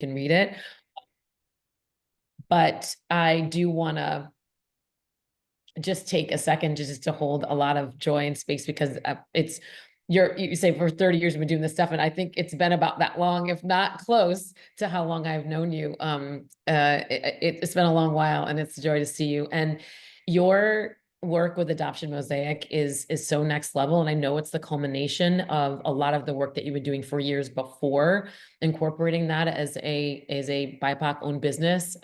can read it. But I do want to just take a second just to hold a lot of joy and space, because it's you say for 30 years we've been doing this stuff, and I think it's been about that long, if not close to how long I've known you. It's been a long while, and it's a joy to see you. And your work with Adoption Mosaic is so next level, and I know it's the culmination of a lot of the work that you've been doing for years before, incorporating that as a BIPOC owned business.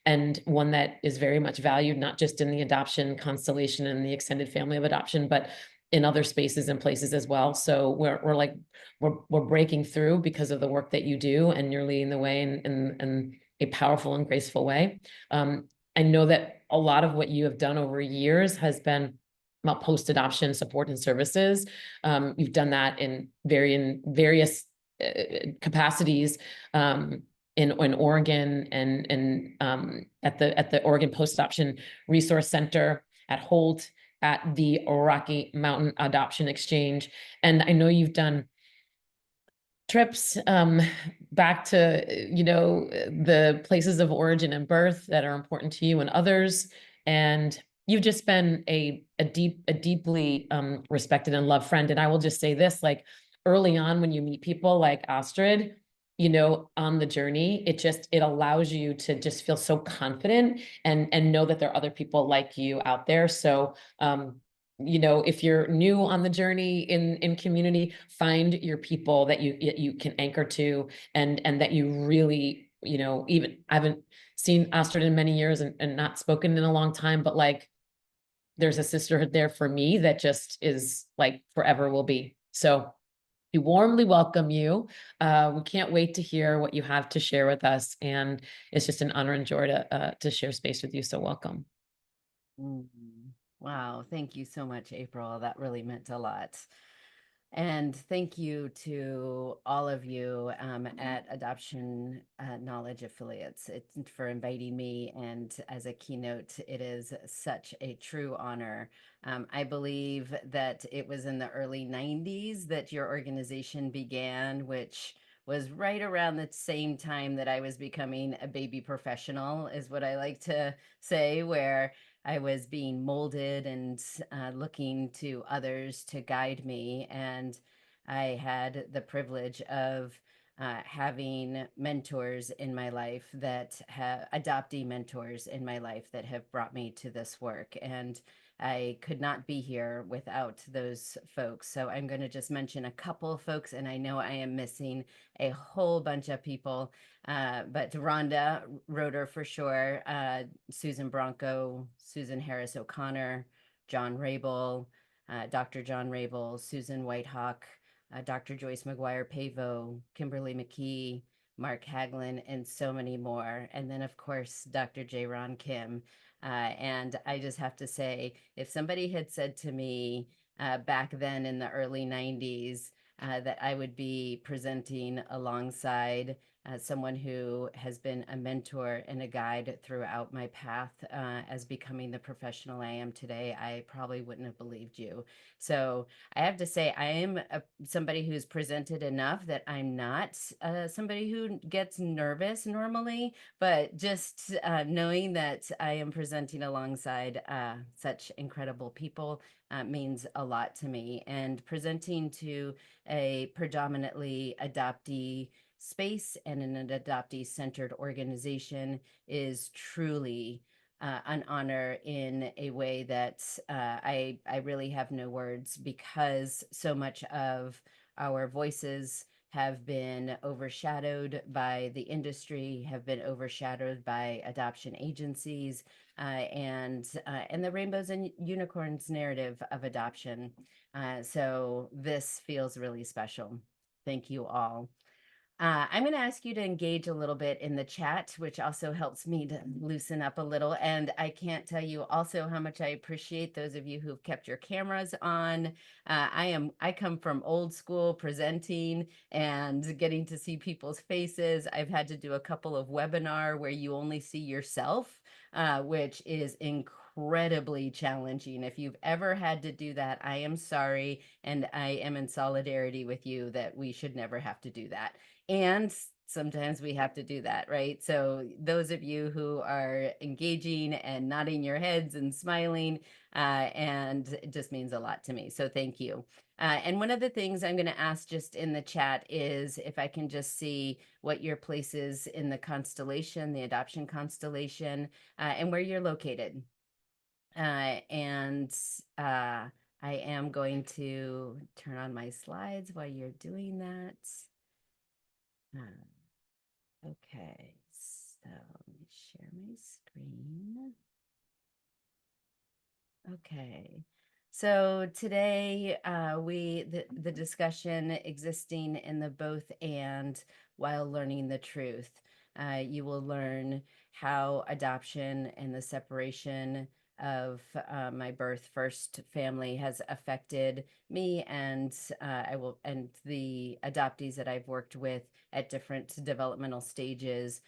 And one that is very much valued, not just in the adoption constellation and the extended family of adoption, but in other spaces and places as well. So we're breaking through because of the work that you do, and you're leading the way in a powerful and graceful way. I know that a lot of what you have done over years has been about post-adoption support and services. You've done that in various capacities. In Oregon, and at the Oregon Post-Adoption Resource Center, at Holt, at the Rocky Mountain Adoption Exchange. And I know you've done trips back to, the places of origin and birth that are important to you and others. And you've just been a deeply respected and loved friend. And I will just say this, like, early on, when you meet people like Astrid, on the journey, it allows you to just feel so confident and know that there are other people like you out there. So, if you're new on the journey in community, find your people that you can anchor to, and that you really, even I haven't seen Astrid in many years, and not spoken in a long time, but like, there's a sisterhood there for me that just is like forever will be. So we warmly welcome you. We can't wait to hear what you have to share with us, and it's just an honor and joy to share space with you. So welcome. Wow, thank you so much, April. That really meant a lot. And thank you to all of you at Adoption Knowledge Affiliates for inviting me. And as a keynote, it is such a true honor. I believe that it was in the early 90s that your organization began, which was right around the same time that I was becoming a baby professional, is what I like to say, where I was being molded and looking to others to guide me. And I had the privilege of having mentors in my life that have adoptee mentors in my life that have brought me to this work. And I could not be here without those folks. So I'm going to just mention a couple of folks, and I know I am missing a whole bunch of people, but Rhonda Roeder for sure, Susan Bronco, Susan Harris O'Connor, John Rabel, Dr. John Rabel, Susan Whitehawk, Dr. Joyce McGuire Pavo, Kimberly McKee, Mark Haglin, and so many more. And then, of course, Dr. J. Ron Kim. And I just have to say, if somebody had said to me back then in the early 90s that I would be presenting alongside someone who has been a mentor and a guide throughout my path as becoming the professional I am today, I probably wouldn't have believed you. So I have to say, I am somebody who's presented enough that I'm not somebody who gets nervous normally, but just knowing that I am presenting alongside such incredible people means a lot to me. And presenting to a predominantly adoptee space and in an adoptee centered organization is truly an honor in a way that I really have no words, because so much of our voices have been overshadowed by the industry, have been overshadowed by adoption agencies, and the rainbows and unicorns narrative of adoption. So this feels really special. Thank you all. I'm going to ask you to engage a little bit in the chat, which also helps me to loosen up a little. And I can't tell you also how much I appreciate those of you who've kept your cameras on. I come from old school presenting and getting to see people's faces. I've had to do a couple of webinar where you only see yourself, which is incredibly challenging. If you've ever had to do that, I am sorry, and I am in solidarity with you that we should never have to do that. And sometimes we have to do that, right? So those of you who are engaging and nodding your heads and smiling, and it just means a lot to me. So thank you. And one of the things I'm going to ask just in the chat is if I can just see what your place is in the constellation, the adoption constellation, and where you're located. And I am going to turn on my slides while you're doing that. Okay, so let me share my screen. Okay. So today, the discussion existing in the both and while learning the truth. You will learn how adoption and the separation of my birth first family has affected me and the adoptees that I've worked with at different developmental stages,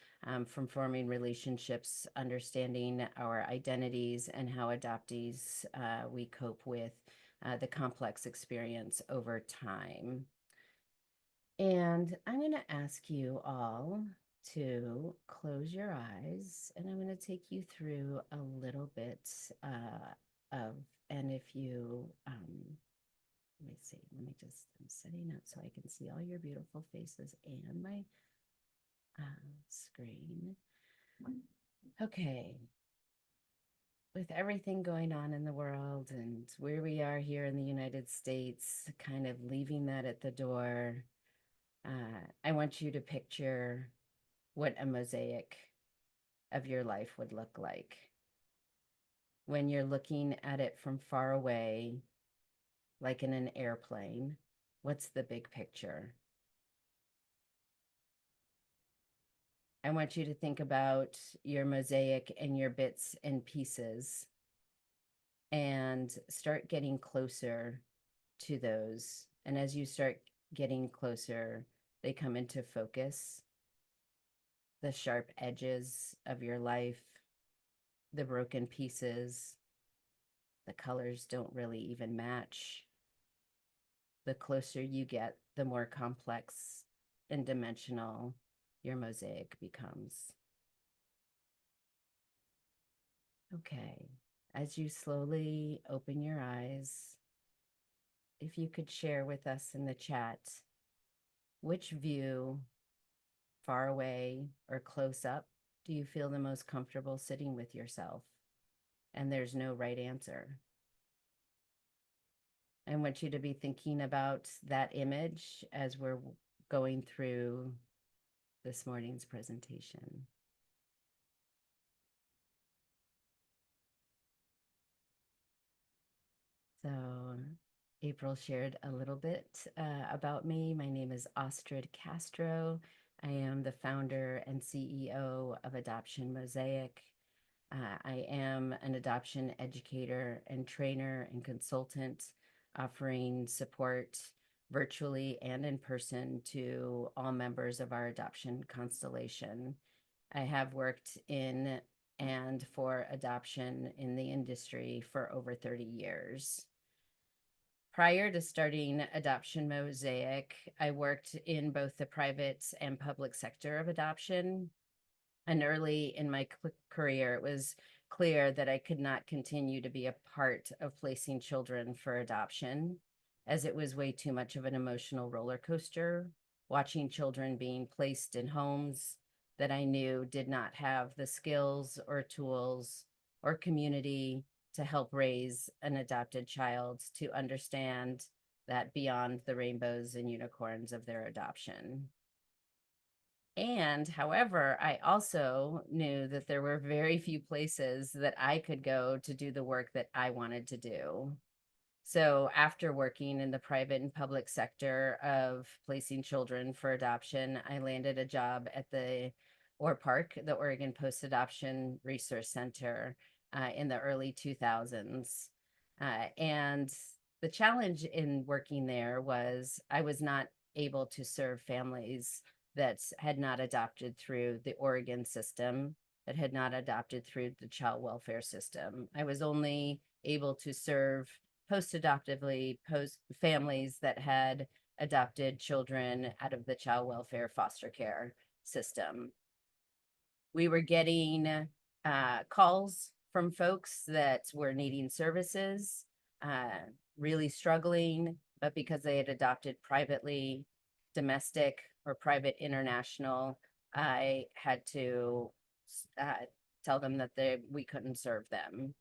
from forming relationships, understanding our identities, and how adoptees we cope with the complex experience over time. And I'm going to ask you all to close your eyes, and I'm going to take you through a little bit and if you, let me see, I'm setting up so I can see all your beautiful faces and my screen. Okay. With everything going on in the world and where we are here in the United States, kind of leaving that at the door, I want you to picture what a mosaic of your life would look like. When you're looking at it from far away, like in an airplane, what's the big picture? I want you to think about your mosaic and your bits and pieces and start getting closer to those. And as you start getting closer, they come into focus. The sharp edges of your life, the broken pieces, the colors don't really even match. The closer you get, the more complex and dimensional your mosaic becomes. Okay, as you slowly open your eyes, if you could share with us in the chat which view, far away or close up, do you feel the most comfortable sitting with yourself? And there's no right answer. I want you to be thinking about that image as we're going through this morning's presentation. So April shared a little bit about me. My name is Astrid Castro. I am the founder and CEO of Adoption Mosaic. I am an adoption educator and trainer and consultant, offering support virtually and in person to all members of our adoption constellation. I have worked in and for adoption in the industry for over 30 years. Prior to starting Adoption Mosaic, I worked in both the private and public sector of adoption. And early in my career, it was clear that I could not continue to be a part of placing children for adoption, as it was way too much of an emotional roller coaster, watching children being placed in homes that I knew did not have the skills or tools or community to help raise an adopted child to understand that beyond the rainbows and unicorns of their adoption. And however, I also knew that there were very few places that I could go to do the work that I wanted to do. So after working in the private and public sector of placing children for adoption, I landed a job at the ORPARC, the Oregon Post Adoption Resource Center, in the early 2000s. And the challenge in working there was I was not able to serve families that had not adopted through the Oregon system, that had not adopted through the child welfare system. I was only able to serve post-adoptively families that had adopted children out of the child welfare foster care system. We were getting calls from folks that were needing services, really struggling, but because they had adopted privately, domestic, or private international, I had to tell them that we couldn't serve them.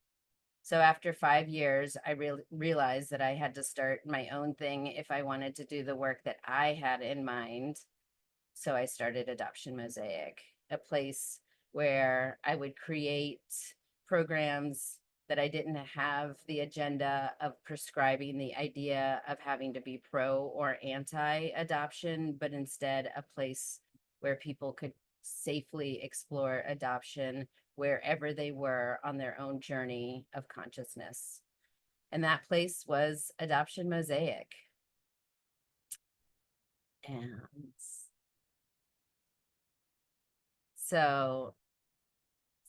So after 5 years, I realized that I had to start my own thing if I wanted to do the work that I had in mind. So I started Adoption Mosaic, a place where I would create programs that I didn't have the agenda of prescribing the idea of having to be pro or anti-adoption, but instead a place where people could safely explore adoption wherever they were on their own journey of consciousness. And that place was Adoption Mosaic. And so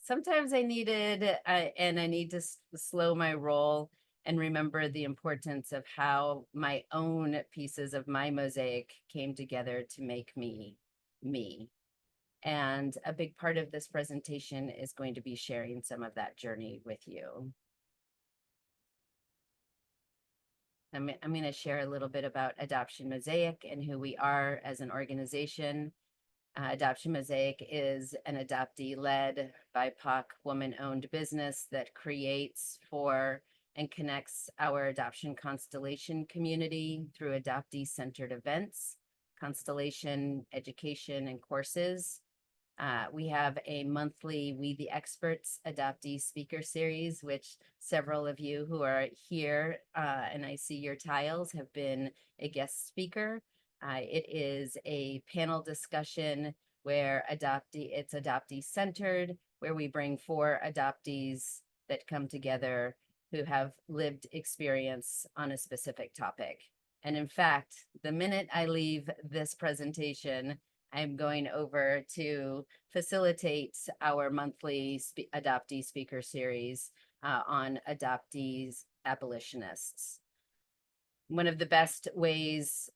sometimes I needed, and I need to slow my roll and remember the importance of how my own pieces of my mosaic came together to make me, me. And a big part of this presentation is going to be sharing some of that journey with you. I'm going to share a little bit about Adoption Mosaic and who we are as an organization. Adoption Mosaic is an adoptee-led, BIPOC, woman-owned business that creates for and connects our adoption constellation community through adoptee-centered events, constellation education, and courses. We have a monthly We the Experts adoptee speaker series, which several of you who are here, and I see your tiles, have been a guest speaker. It is a panel discussion where it's adoptee centered, where we bring 4 adoptees that come together who have lived experience on a specific topic. And in fact, the minute I leave this presentation, I'm going over to facilitate our monthly adoptee speaker series on adoptees abolitionists. One of the best ways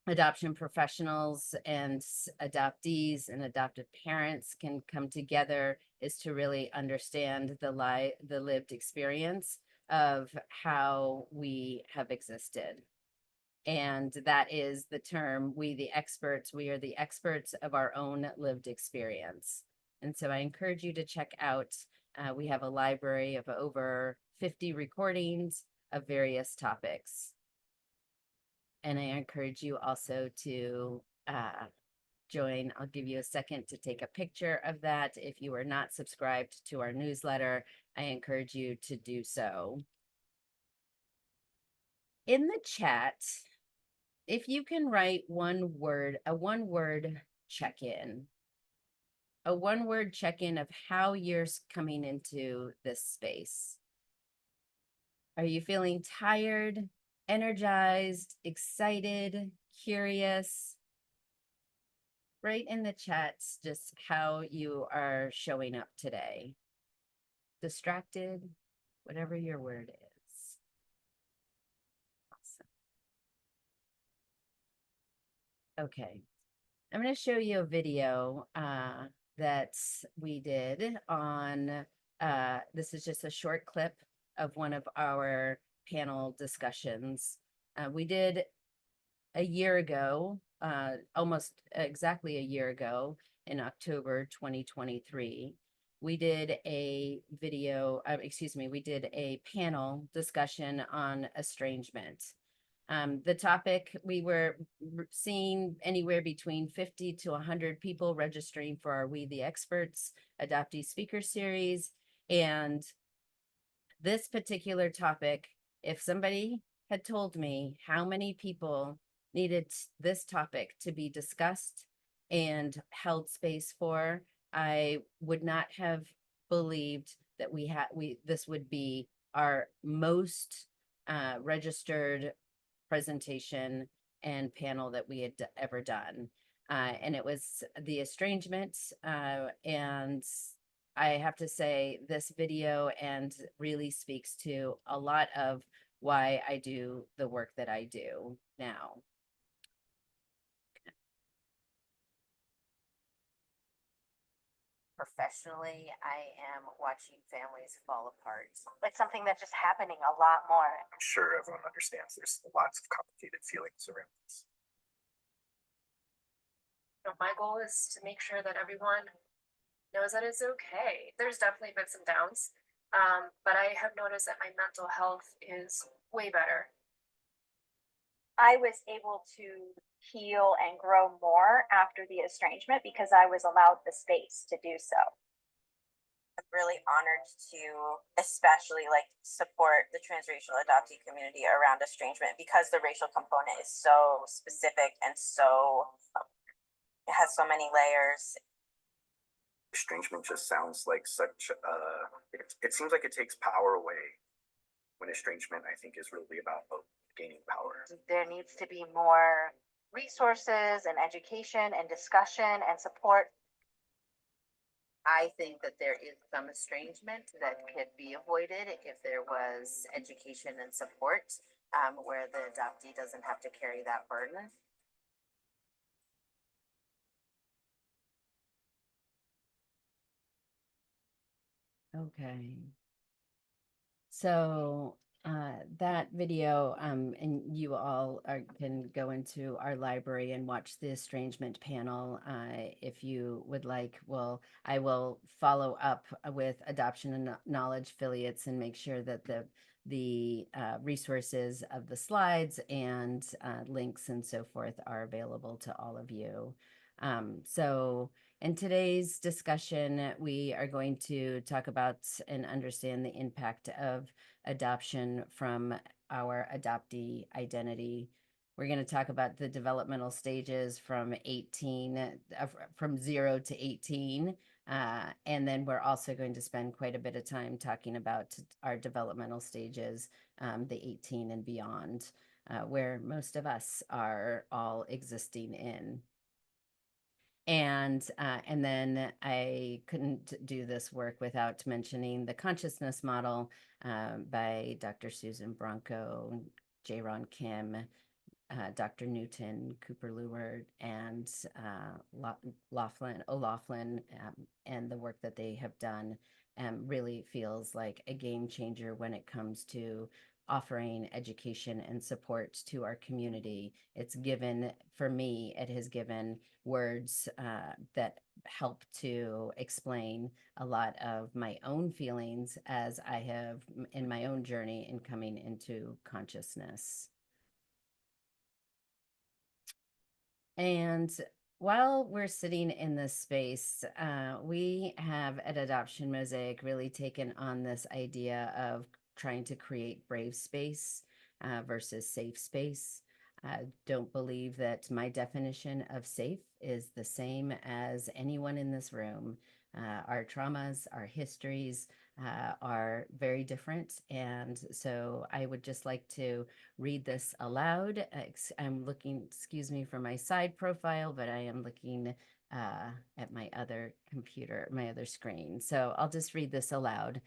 adoption professionals and adoptees and adoptive parents can come together is to really understand the lived experience of how we have existed. And that is the term, we the experts. We are the experts of our own lived experience. And so I encourage you to check out, we have a library of over 50 recordings of various topics. And I encourage you also to join. I'll give you a second to take a picture of that. If you are not subscribed to our newsletter, I encourage you to do so. In the chat, if you can write one word, a one-word check-in, a one-word check-in of how you're coming into this space. Are you feeling tired, energized, excited, curious? Write in the chats just how you are showing up today. Distracted, whatever your word is. Awesome. Okay, I'm going to show you a video that we did on, this is just a short clip of one of our panel discussions. We did a year ago, almost exactly a year ago, in October 2023, we did a video, we did a panel discussion on estrangement. The topic, we were seeing anywhere between 50 to 100 people registering for our We the Experts adoptee speaker series. And this particular topic, if somebody had told me how many people needed this topic to be discussed and held space for, I would not have believed that this would be our most registered presentation and panel that we had ever done. And it was the estrangement. And I have to say this video and really speaks to a lot of why I do the work that I do now. professionally, I am watching families fall apart. It's something that's just happening a lot more. I'm sure everyone understands there's lots of complicated feelings around this. My goal is to make sure that everyone knows that it's okay. There's definitely been some downs, but I have noticed that my mental health is way better. I was able to heal and grow more after the estrangement because I was allowed the space to do so. I'm really honored to especially like support the transracial adoptee community around estrangement because the racial component is so specific and so it has so many layers. Estrangement just sounds like such it seems like it takes power away, when estrangement I think is really about gaining power. There needs to be more resources and education and discussion and support. I think that there is some estrangement that could be avoided if there was education and support, where the adoptee doesn't have to carry that burden. Okay. So that video, and you all can go into our library and watch the estrangement panel if you would like. Well, I will follow up with Adoption and Knowledge affiliates and make sure that the resources of the slides and links and so forth are available to all of you. So in today's discussion, we are going to talk about and understand the impact of adoption from our adoptee identity. We're going to talk about the developmental stages from 0 to 18. And then we're also going to spend quite a bit of time talking about our developmental stages, the 18 and beyond, where most of us are all existing in. And then I couldn't do this work without mentioning the consciousness model by Dr. Susan Bronco, Jaron Kim, Dr. Newton, Cooper Leward, and O'Laughlin, and the work that they have done really feels like a game changer when it comes to offering education and support to our community. It's given, for me, it has given words that help to explain a lot of my own feelings as I have in my own journey in coming into consciousness. And while we're sitting in this space, we have at Adoption Mosaic really taken on this idea of trying to create brave space versus safe space. Don't believe that my definition of safe is the same as anyone in this room. Our traumas, our histories are very different. And so I would just like to read this aloud. I'm looking, excuse me for my side profile, but I am looking at my other computer, my other screen. So I'll just read this aloud.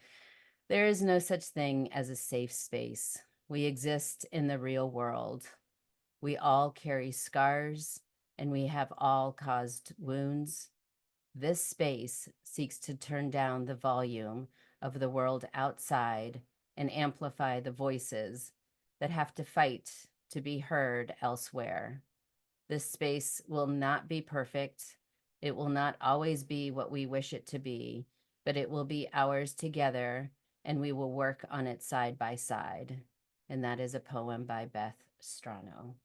There is no such thing as a safe space. We exist in the real world. We all carry scars, and we have all caused wounds. This space seeks to turn down the volume of the world outside and amplify the voices that have to fight to be heard elsewhere. This space will not be perfect. It will not always be what we wish it to be, but it will be ours together, and we will work on it side by side. And that is a poem by Beth Strano.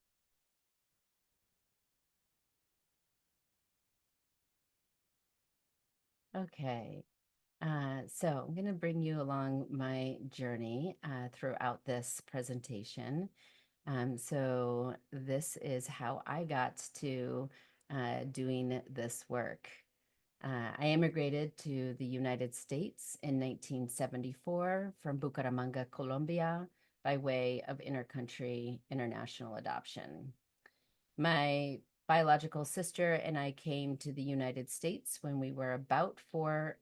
Okay, so I'm going to bring you along my journey throughout this presentation. So this is how I got to doing this work. I immigrated to the United States in 1974 from Bucaramanga, Colombia, by way of intercountry international adoption. My biological sister and I came to the United States when we were about 4.5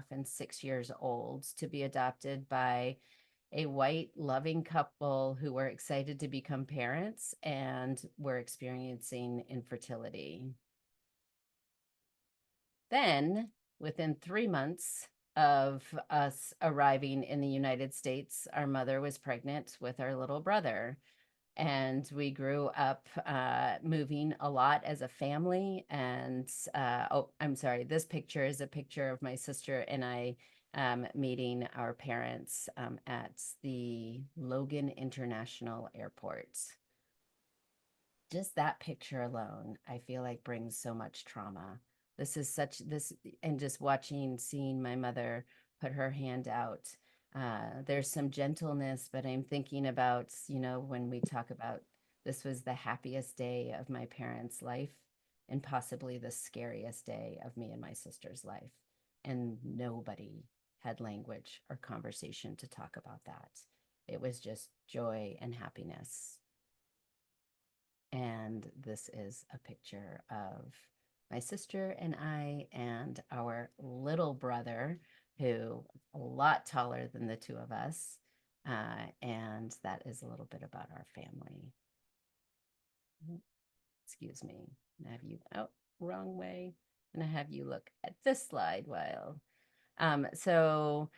and 6 years old to be adopted by a white loving couple who were excited to become parents and were experiencing infertility. Then within 3 months of us arriving in the United States, our mother was pregnant with our little brother. And we grew up moving a lot as a family. And oh, I'm sorry, this picture is a picture of my sister and I meeting our parents at the Logan International Airport. Just that picture alone, I feel like brings so much trauma. This is such this, and just seeing my mother put her hand out. There's some gentleness, but I'm thinking about, when we talk about this was the happiest day of my parents' life and possibly the scariest day of me and my sister's life. And nobody had language or conversation to talk about that. It was just joy and happiness. And this is a picture of my sister and I and our little brother, who a lot taller than the two of us. And that is a little bit about our family. Excuse me. And have you, oh, wrong way. And I have you look at this slide while. So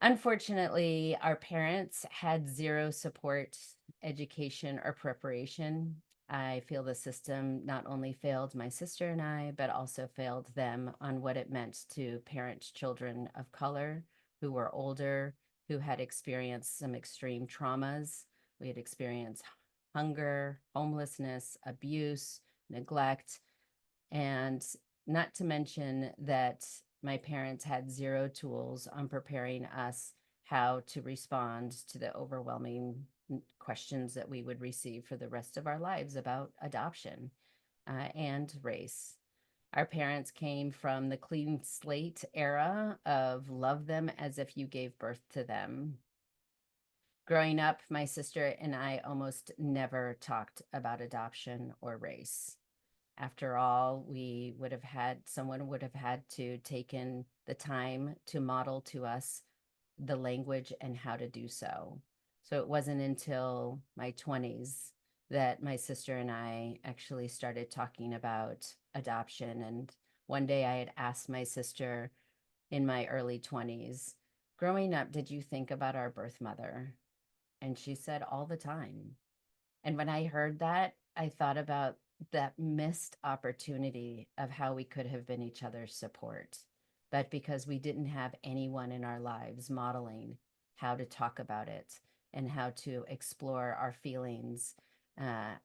unfortunately, our parents had zero support, education, or preparation. I feel the system not only failed my sister and I, but also failed them on what it meant to parent children of color who were older, who had experienced some extreme traumas. We had experienced hunger, homelessness, abuse, neglect, and not to mention that my parents had zero tools on preparing us how to respond to the overwhelming questions that we would receive for the rest of our lives about adoption and race. Our parents came from the clean slate era of love them as if you gave birth to them. Growing up, my sister and I almost never talked about adoption or race. After all, someone would have had to taken the time to model to us the language and how to do so. So it wasn't until my 20s that my sister and I actually started talking about adoption. And one day I had asked my sister in my early 20s, growing up, did you think about our birth mother? And she said, all the time. And when I heard that, I thought about that missed opportunity of how we could have been each other's support. But because we didn't have anyone in our lives modeling how to talk about it and how to explore our feelings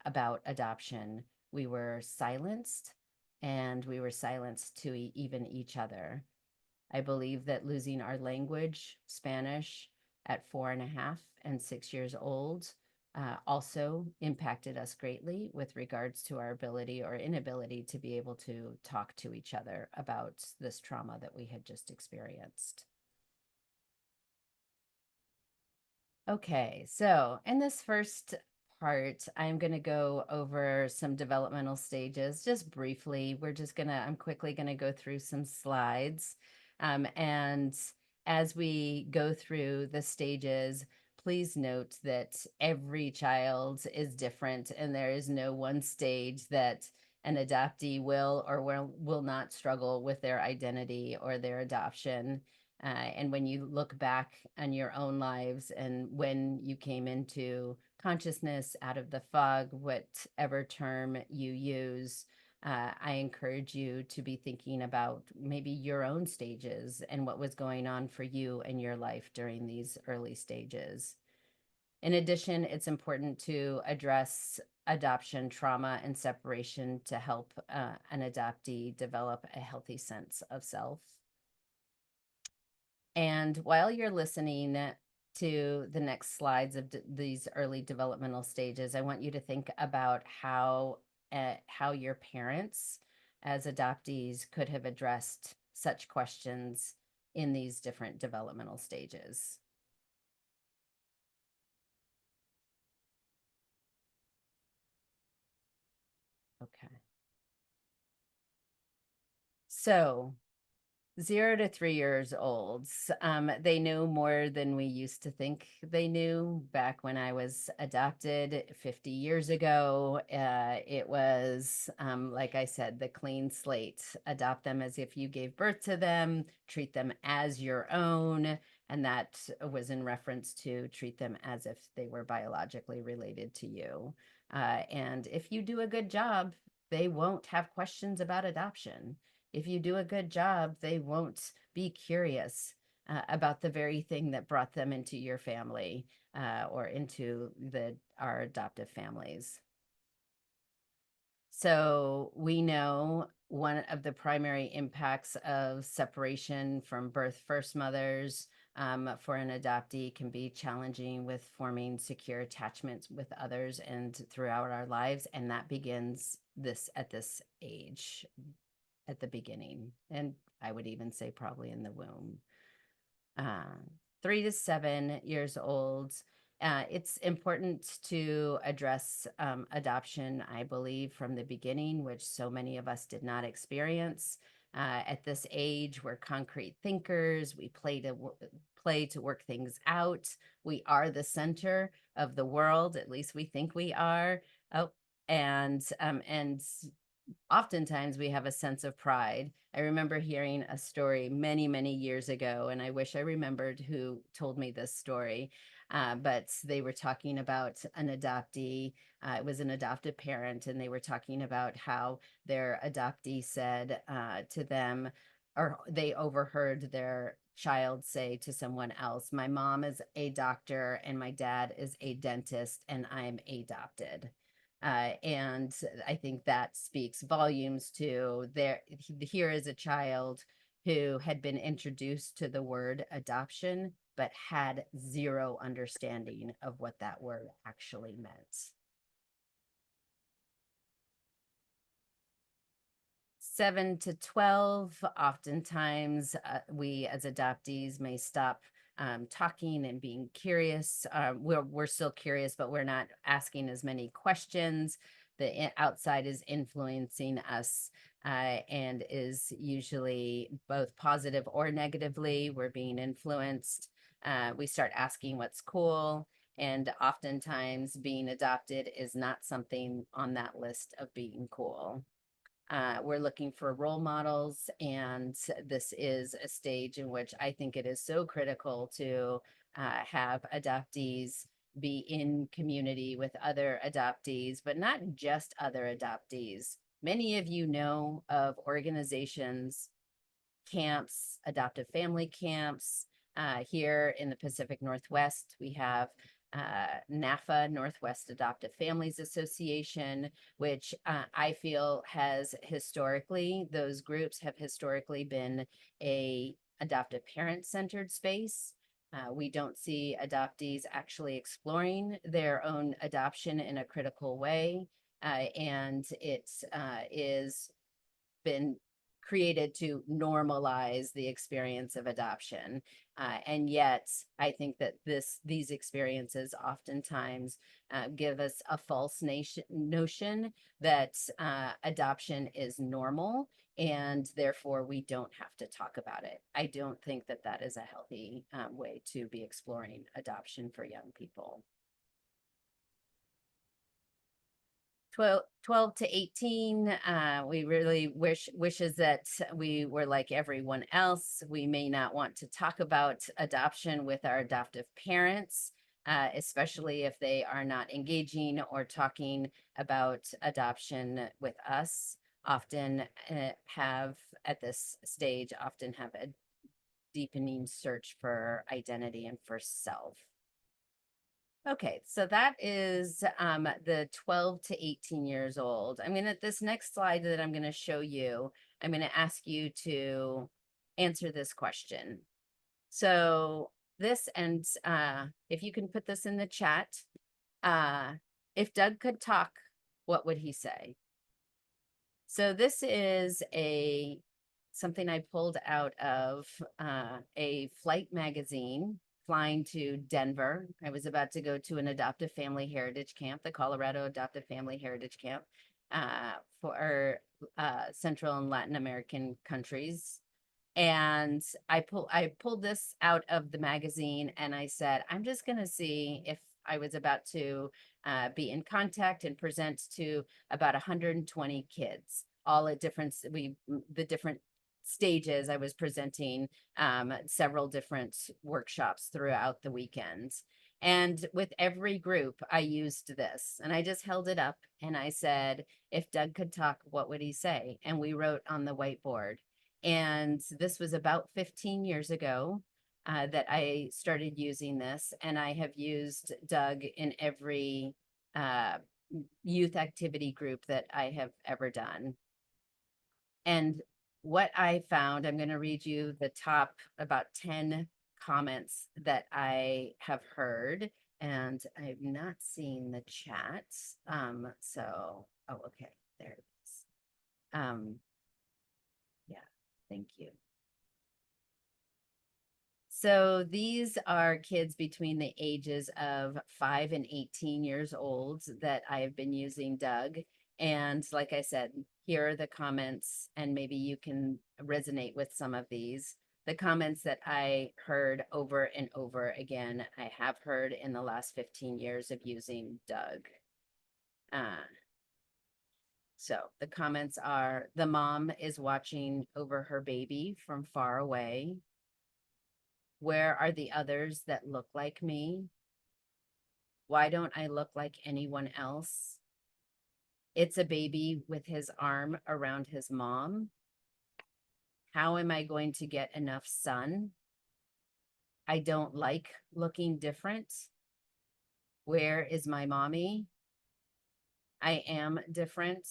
about adoption, we were silenced, and we were silenced to even each other. I believe that losing our language, Spanish, at 4.5 and 6 years old also impacted us greatly with regards to our ability or inability to be able to talk to each other about this trauma that we had just experienced. Okay, so in this first part, I'm going to go over some developmental stages just briefly. I'm quickly going to go through some slides. And as we go through the stages, please note that every child is different and there is no one stage that an adoptee will or will not struggle with their identity or their adoption. And when you look back on your own lives and when you came into consciousness out of the fog, whatever term you use, I encourage you to be thinking about maybe your own stages and what was going on for you in your life during these early stages. In addition, it's important to address adoption trauma and separation to help an adoptee develop a healthy sense of self. And while you're listening to the next slides of these early developmental stages, I want you to think about how your parents as adoptees could have addressed such questions in these different developmental stages. Okay. So 0 to 3 years old. They know more than we used to think they knew. Back when I was adopted 50 years ago, it was, like I said, the clean slate. Adopt them as if you gave birth to them, treat them as your own. And that was in reference to treat them as if they were biologically related to you. And if you do a good job, they won't have questions about adoption. If you do a good job, they won't be curious about the very thing that brought them into your family or into our adoptive families. So we know one of the primary impacts of separation from birth first mothers for an adoptee can be challenging with forming secure attachments with others and throughout our lives. And that begins at this age, at the beginning. And I would even say probably in the womb. 3 to 7 years old. It's important to address adoption, I believe, from the beginning, which so many of us did not experience. At this age, we're concrete thinkers. We play to work things out. We are the center of the world. At least we think we are. Oh, and oftentimes we have a sense of pride. I remember hearing a story many, many years ago, and I wish I remembered who told me this story. But they were talking about an adoptee. It was an adoptive parent, and they were talking about how their adoptee said to them, or they overheard their child say to someone else, "My mom is a doctor and my dad is a dentist and I'm adopted." And I think that speaks volumes to here is a child who had been introduced to the word adoption, but had zero understanding of what that word actually meant. 7 to 12, oftentimes we as adoptees may stop talking and being curious. We're still curious, but we're not asking as many questions. The outside is influencing us and is usually both positive or negatively. We're being influenced. We start asking what's cool. And oftentimes being adopted is not something on that list of being cool. We're looking for role models, and this is a stage in which I think it is so critical to have adoptees be in community with other adoptees, but not just other adoptees. Many of you know of organizations, camps, adoptive family camps. Here in the Pacific Northwest, we have NAFA, Northwest Adoptive Families Association, which I feel those groups have historically been a adoptive parent-centered space. We don't see adoptees actually exploring their own adoption in a critical way, and it is been created to normalize the experience of adoption. And yet, I think that these experiences oftentimes give us a false notion that adoption is normal, and therefore we don't have to talk about it. I don't think that that is a healthy way to be exploring adoption for young people. 12 to 18, we really wishes that we were like everyone else. We may not want to talk about adoption with our adoptive parents, especially if they are not engaging or talking about adoption with us. Often at this stage, have a deepening search for identity and for self. Okay, so that is the 12 to 18 years old. This next slide that I'm going to show you, I'm going to ask you to answer this question. So this, and if you can put this in the chat, if Doug could talk, what would he say? So this is something I pulled out of a flight magazine. Flying to Denver. I was about to go to an adoptive family heritage camp, the Colorado Adoptive Family Heritage Camp, for Central and Latin American countries. And I pulled this out of the magazine and I said, I'm just going to see if I was about to be in contact and present to about 120 kids, all at the different stages. I was presenting several different workshops throughout the weekends. And with every group, I used this and I just held it up and I said, if Doug could talk, what would he say? And we wrote on the whiteboard. And this was about 15 years ago that I started using this. And I have used Doug in every youth activity group that I have ever done. And what I found, I'm going to read you the top about 10 comments that I have heard. And I've not seen the chat. So, oh, okay, there it is. Yeah, thank you. So these are kids between the ages of 5 and 18 years old that I have been using Doug. And like I said, here are the comments, and maybe you can resonate with some of these. The comments that I heard over and over again, I have heard in the last 15 years of using Doug. So the comments are, the mom is watching over her baby from far away. Where are the others that look like me? Why don't I look like anyone else? It's a baby with his arm around his mom. How am I going to get enough sun? I don't like looking different. Where is my mommy? I am different.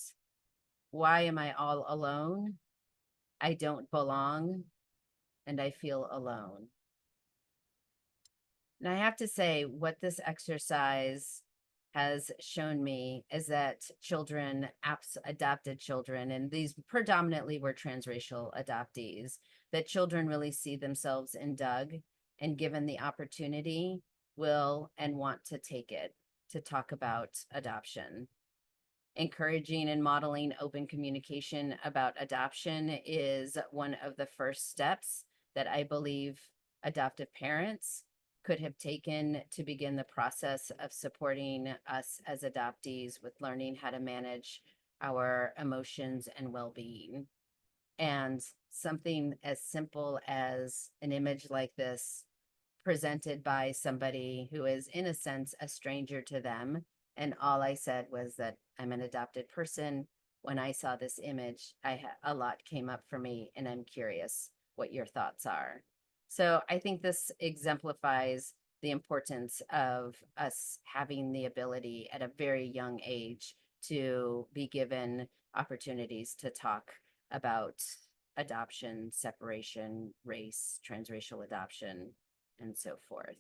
Why am I all alone? I don't belong and I feel alone. And I have to say, what this exercise has shown me is that children, adopted children, and these predominantly were transracial adoptees, that children really see themselves in Doug, and given the opportunity, will and want to take it to talk about adoption. Encouraging and modeling open communication about adoption is one of the first steps that I believe adoptive parents could have taken to begin the process of supporting us as adoptees with learning how to manage our emotions and well-being. And something as simple as an image like this presented by somebody who is, in a sense, a stranger to them. And all I said was that I'm an adopted person. When I saw this image, a lot came up for me, and I'm curious what your thoughts are. So I think this exemplifies the importance of us having the ability at a very young age to be given opportunities to talk about adoption, separation, race, transracial adoption, and so forth.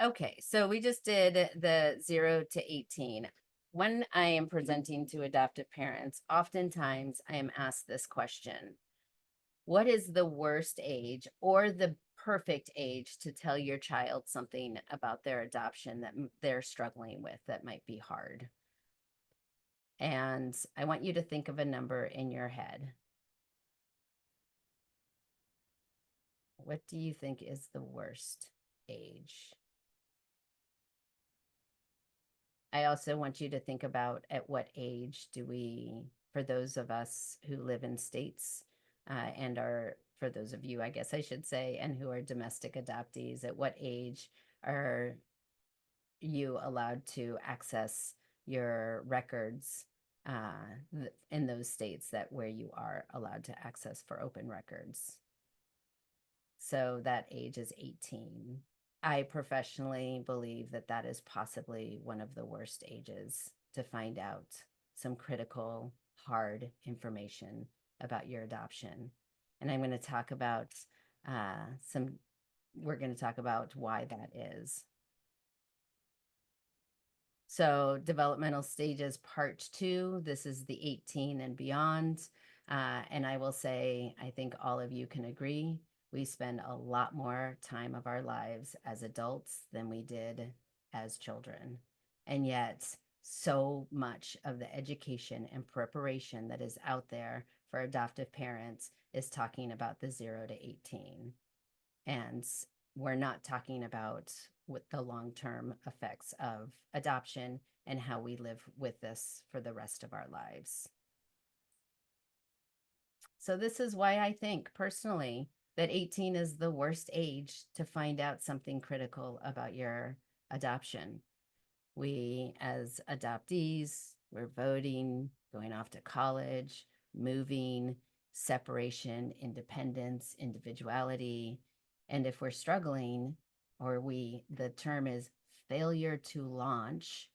Okay, so we just did the 0 to 18. When I am presenting to adoptive parents, oftentimes I am asked this question: what is the worst age or the perfect age to tell your child something about their adoption that they're struggling with that might be hard? And I want you to think of a number in your head. What do you think is the worst age? I also want you to think about at what age do we, for those of us who live in states and are, for those of you, I guess I should say, and who are domestic adoptees, at what age are you allowed to access your records in those states that where you are allowed to access for open records? So that age is 18. I professionally believe that that is possibly one of the worst ages to find out some critical, hard information about your adoption. And I'm going to talk about we're going to talk about why that is. So developmental stages part 2, this is the 18 and beyond. And I will say, I think all of you can agree, we spend a lot more time of our lives as adults than we did as children. And yet so much of the education and preparation that is out there for adoptive parents is talking about the 0 to 18. And we're not talking about what the long-term effects of adoption and how we live with this for the rest of our lives. So this is why I think personally that 18 is the worst age to find out something critical about your adoption. We, as adoptees, we're voting, going off to college, moving, separation, independence, individuality. And if we're struggling, or the term is failure to launch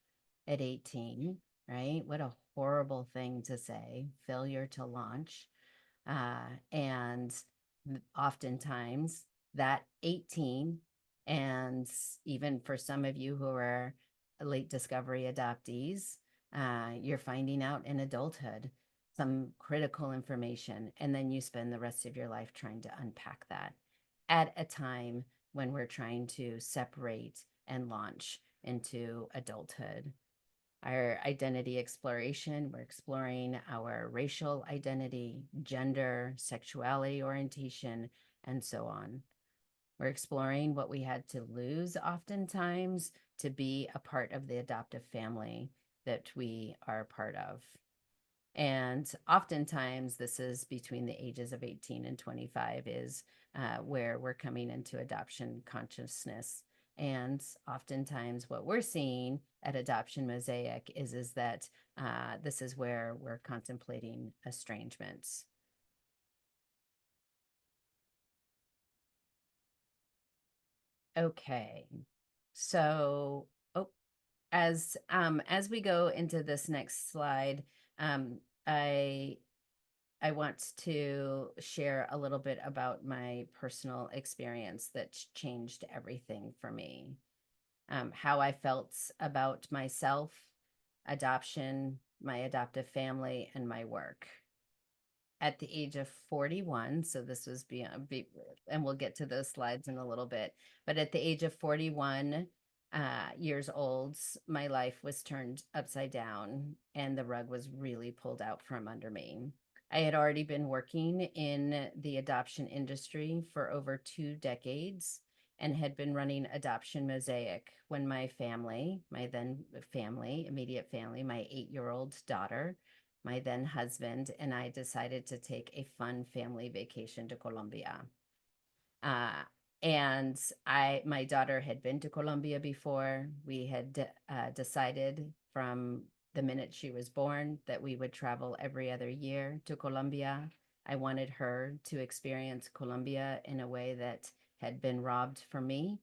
at 18, right? What a horrible thing to say, failure to launch. And oftentimes that 18, and even for some of you who are late discovery adoptees, you're finding out in adulthood some critical information, and then you spend the rest of your life trying to unpack that at a time when we're trying to separate and launch into adulthood. Our identity exploration, we're exploring our racial identity, gender, sexuality orientation, and so on. We're exploring what we had to lose oftentimes to be a part of the adoptive family that we are a part of. And oftentimes this is between the ages of 18 and 25 is where we're coming into adoption consciousness. And oftentimes what we're seeing at Adoption Mosaic is that this is where we're contemplating estrangements. Okay, so as we go into this next slide, I want to share a little bit about my personal experience that changed everything for me. How I felt about myself, adoption, my adoptive family, and my work. At the age of 41, so this was beyond, and we'll get to those slides in a little bit, but at the age of 41 years old, my life was turned upside down and the rug was really pulled out from under me. I had already been working in the adoption industry for over 2 decades and had been running Adoption Mosaic when my family, my then family, immediate family, my 8-year-old daughter, my then husband, and I decided to take a fun family vacation to Colombia. And my daughter had been to Colombia before. We had decided from the minute she was born that we would travel every other year to Colombia. I wanted her to experience Colombia in a way that had been robbed from me.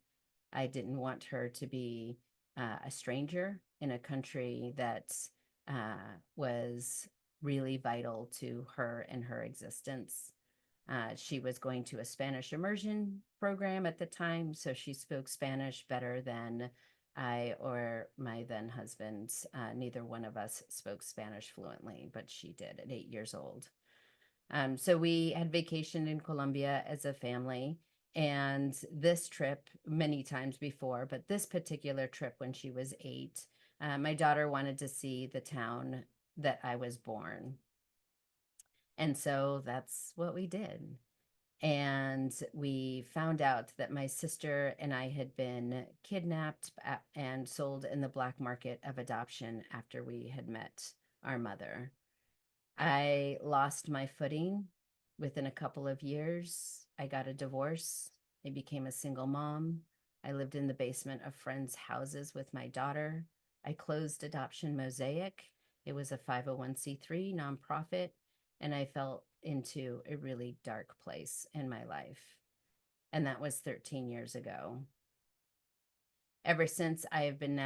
I didn't want her to be a stranger in a country that was really vital to her and her existence. She was going to a Spanish immersion program at the time, so she spoke Spanish better than I or my then husband. Neither one of us spoke Spanish fluently, but she did at 8 years old. So we had vacationed in Colombia as a family, and this trip many times before, but this particular trip when she was 8, my daughter wanted to see the town that I was born. And so that's what we did. And we found out that my sister and I had been kidnapped and sold in the black market of adoption after we had met our mother. I lost my footing within a couple of years. I got a divorce. I became a single mom. I lived in the basement of friends' houses with my daughter. I closed Adoption Mosaic. It was a 501c3 nonprofit, and I fell into a really dark place in my life. And that was 13 years ago. Ever since, I have been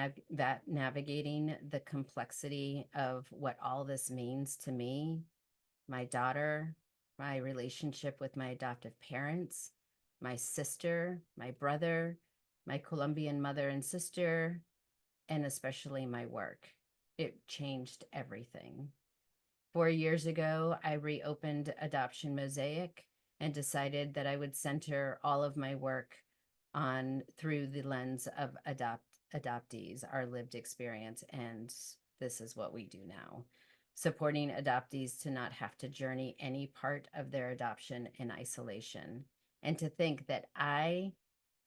navigating the complexity of what all this means to me, my daughter, my relationship with my adoptive parents, my sister, my brother, my Colombian mother and sister, and especially my work. It changed everything. 4 years ago, I reopened Adoption Mosaic and decided that I would center all of my work through the lens of adoptees, our lived experience, and this is what we do now. Supporting adoptees to not have to journey any part of their adoption in isolation. And to think that I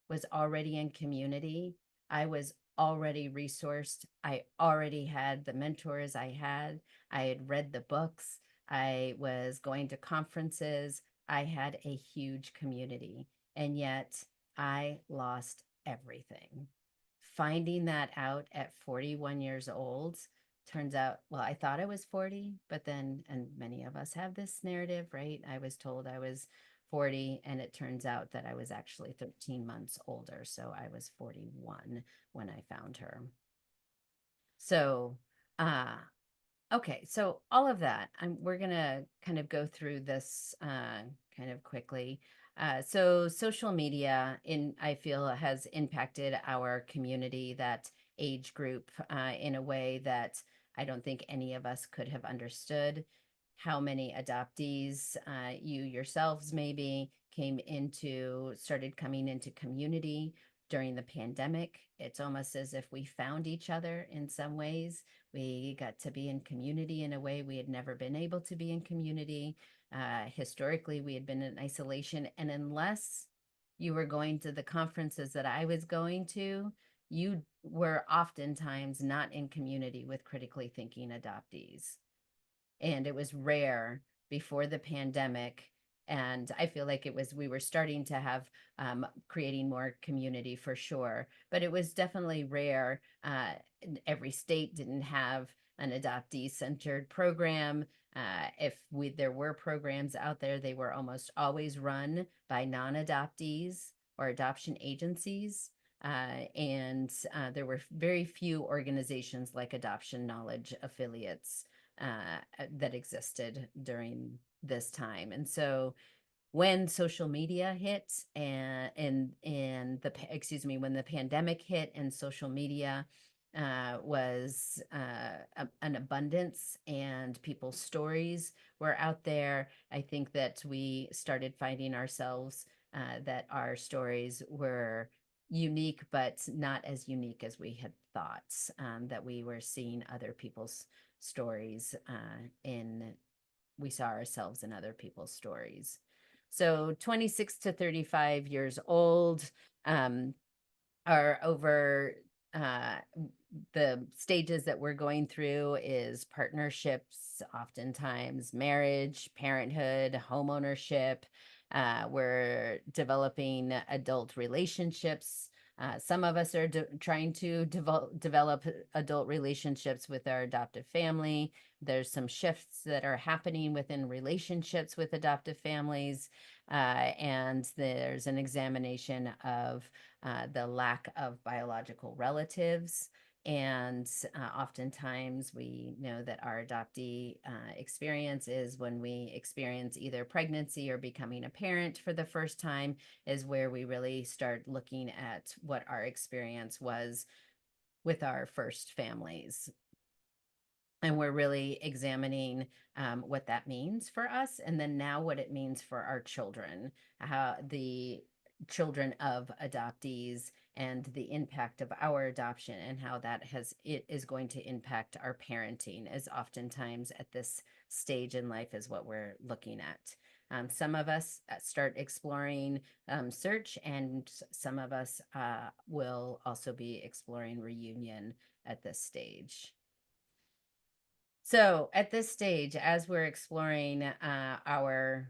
was already in community, I was already resourced, I already had the mentors I had read the books, I was going to conferences, I had a huge community, and yet I lost everything. Finding that out at 41 years old, turns out, well, I thought I was 40, but then, and many of us have this narrative, right? I was told I was 40, and it turns out that I was actually 13 months older. So I was 41 when I found her. So, okay, so all of that, we're gonna kind of go through this kind of quickly. So social media, I feel, has impacted our community, that age group, in a way that I don't think any of us could have understood. How many adoptees, you yourselves maybe, started coming into community during the pandemic. It's almost as if we found each other in some ways. We got to be in community in a way we had never been able to be in community. Historically, we had been in isolation. And unless you were going to the conferences that I was going to, you were oftentimes not in community with critically thinking adoptees. And it was rare before the pandemic. And I feel like we were starting to have creating more community for sure, but it was definitely rare. Every state didn't have an adoptee centered program. If there were programs out there, they were almost always run by non-adoptees or adoption agencies. And there were very few organizations like Adoption Knowledge Affiliates that existed during this time. And so when social media hit when the pandemic hit and social media was an abundance and people's stories were out there, I think that we started finding ourselves that our stories were unique, but not as unique as we had thought, that we were seeing other people's stories we saw ourselves in other people's stories. So 26 to 35 years old are over the stages that we're going through is partnerships, oftentimes marriage, parenthood, homeownership. We're developing adult relationships. Some of us are trying to develop adult relationships with our adoptive family. There's some shifts that are happening within relationships with adoptive families. And there's an examination of the lack of biological relatives. And oftentimes we know that our adoptee experience is when we experience either pregnancy or becoming a parent for the first time, is where we really start looking at what our experience was with our first families. And we're really examining what that means for us, and then now what it means for our children, how the children of adoptees and the impact of our adoption and how it is going to impact our parenting, as oftentimes at this stage in life is what we're looking at. Some of us start exploring search, and some of us will also be exploring reunion at this stage. So at this stage, as we're exploring our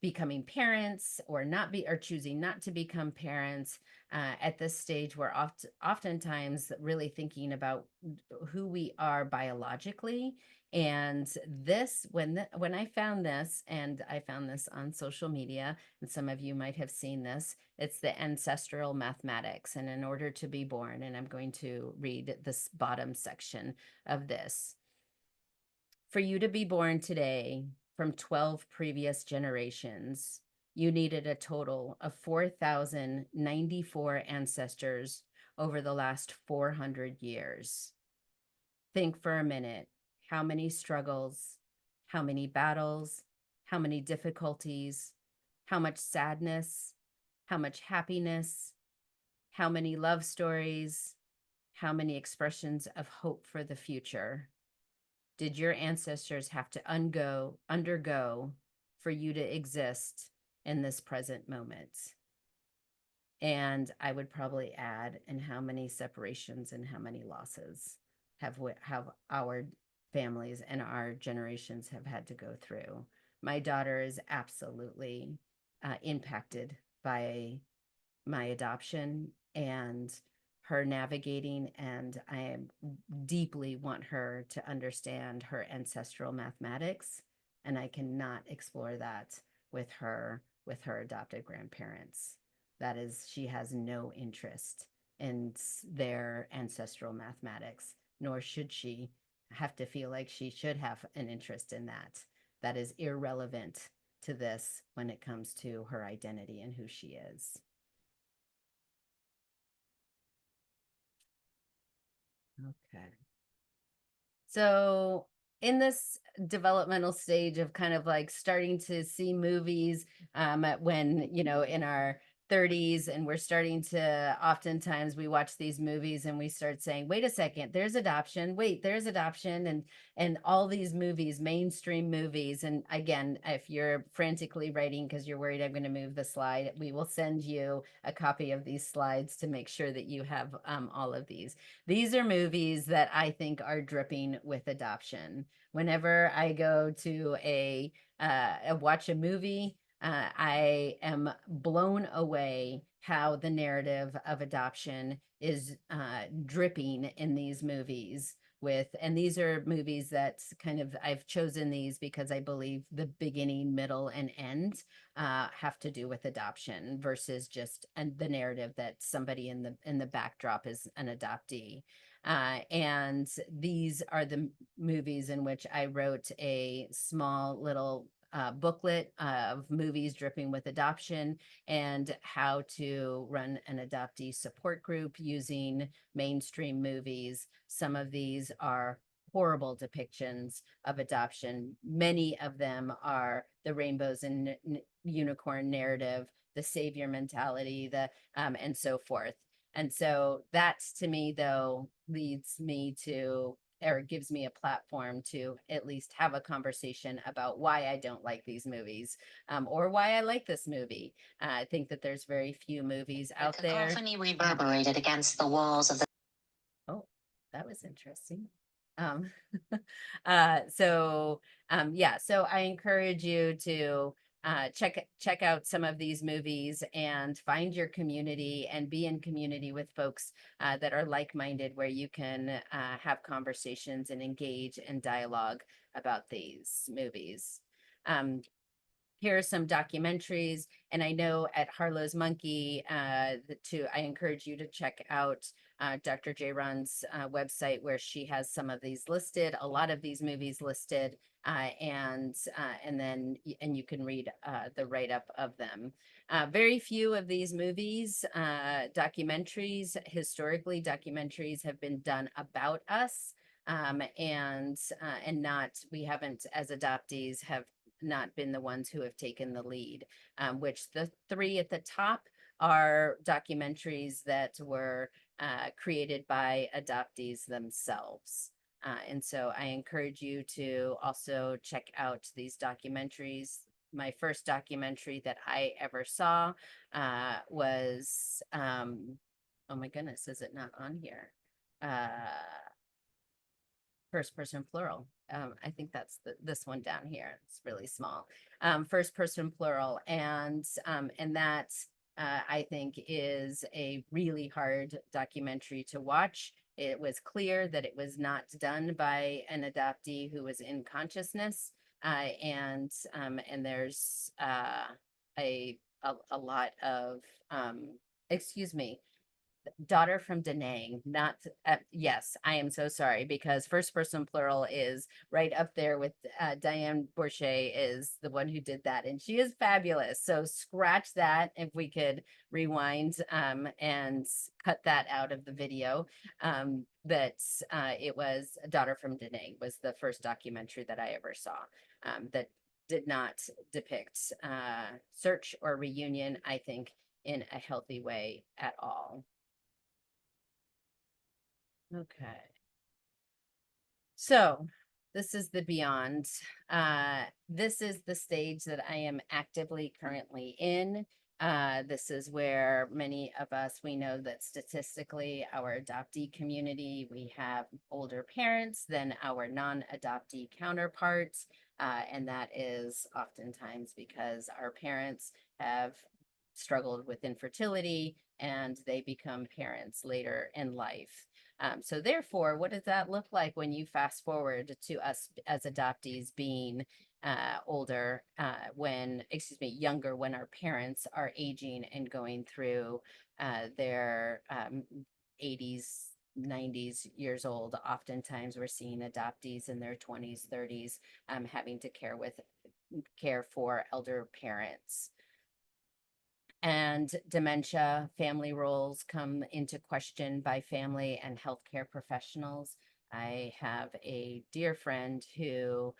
becoming parents or choosing not to become parents, at this stage, we're oftentimes really thinking about who we are biologically. And when I found this, and I found this on social media, and some of you might have seen this, it's the ancestral mathematics. And in order to be born, and I'm going to read this bottom section of this. For you to be born today from 12 previous generations, you needed a total of 4,094 ancestors over the last 400 years. Think for a minute, how many struggles, how many battles, how many difficulties, how much sadness, how much happiness, how many love stories, how many expressions of hope for the future did your ancestors have to undergo for you to exist in this present moment? And I would probably add, and how many separations and how many losses have our families and our generations have had to go through. My daughter is absolutely impacted by my adoption and her navigating, and I deeply want her to understand her ancestral mathematics, and I cannot explore that with her adopted grandparents. That is, she has no interest in their ancestral mathematics, nor should she have to feel like she should have an interest in that. That is irrelevant to this when it comes to her identity and who she is. Okay. So in this developmental stage of kind of like starting to see movies when, you know, in our 30s, and we're starting to, oftentimes we watch these movies and we start saying, wait a second, there's adoption, wait, there's adoption, and all these movies, mainstream movies. And again, if you're frantically writing because you're worried I'm going to move the slide, we will send you a copy of these slides to make sure that you have all of these. These are movies that I think are dripping with adoption. Whenever I go to watch a movie, I am blown away how the narrative of adoption is dripping in these movies. And these are movies that kind of, I've chosen these because I believe the beginning, middle, and end have to do with adoption versus just the narrative that somebody in the backdrop is an adoptee. And these are the movies in which I wrote a small little booklet of movies dripping with adoption and how to run an adoptee support group using mainstream movies. Some of these are horrible depictions of adoption. Many of them are the rainbows and unicorn narrative, the savior mentality, and so forth. And so that, to me, though, leads me to, or gives me a platform to at least have a conversation about why I don't like these movies, or why I like this movie. I think that there's very few movies out there. The cacophony reverberated against the walls of the. Oh, that was interesting. Yeah, so I encourage you to check out some of these movies and find your community and be in community with folks that are like-minded, where you can have conversations and engage in dialogue about these movies. Here are some documentaries, and I know at Harlow's Monkey, I encourage you to check out Dr. J. Ron's website, where she has some of these listed, a lot of these movies listed, and you can read the write-up of them. Very few of these movies, documentaries, historically, documentaries have been done about us, and not, we haven't, as adoptees, have not been the ones who have taken the lead, which the three at the top are documentaries that were created by adoptees themselves. And so I encourage you to also check out these documentaries. My first documentary that I ever saw was, oh my goodness, is it not on here? First person plural. I think that's this one down here. It's really small. First person plural, and that I think is a really hard documentary to watch. It was clear that it was not done by an adoptee who was in consciousness, and there's a lot of excuse me. Daughter from Da Nang, not yes, I am so sorry, because first person plural is right up there with Diane Bourget is the one who did that, and she is fabulous. So scratch that if we could rewind and cut that out of the video. That it was Daughter from Da Nang was the first documentary that I ever saw that did not depict search or reunion, I think, in a healthy way at all. Okay. So this is the beyond. This is the stage that I am actively currently in. This is where many of us, we know that statistically our adoptee community, we have older parents than our non-adoptee counterparts. And that is oftentimes because our parents have struggled with infertility and they become parents later in life. So therefore, what does that look like when you fast forward to us as adoptees being older, younger, when our parents are aging and going through their 80s, 90s years old? Oftentimes we're seeing adoptees in their 20s, 30s having to care for elder parents. And dementia, family roles come into question by family and healthcare professionals. I have a dear friend who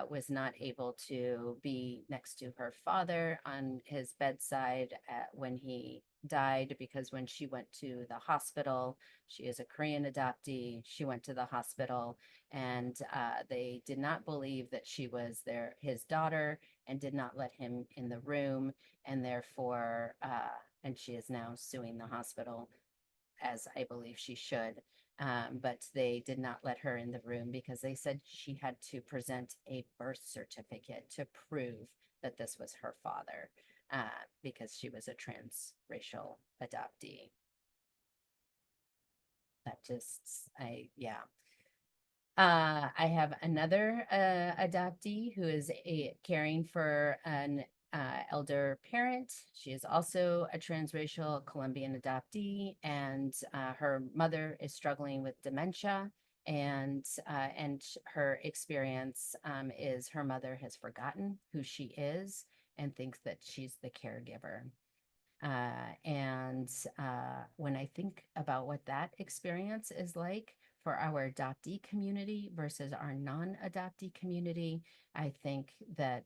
was not able to be next to her father on his bedside when he died, because when she went to the hospital, she is a Korean adoptee, she went to the hospital and they did not believe that she was his daughter, and did not let him in the room, and therefore, and she is now suing the hospital, as I believe she should. But they did not let her in the room because they said she had to present a birth certificate to prove that this was her father, because she was a transracial adoptee. Yeah. I have another adoptee who is caring for an elder parent. She is also a transracial Colombian adoptee, and her mother is struggling with dementia. And her experience is her mother has forgotten who she is and thinks that she's the caregiver. When I think about what that experience is like for our adoptee community versus our non-adoptee community, I think that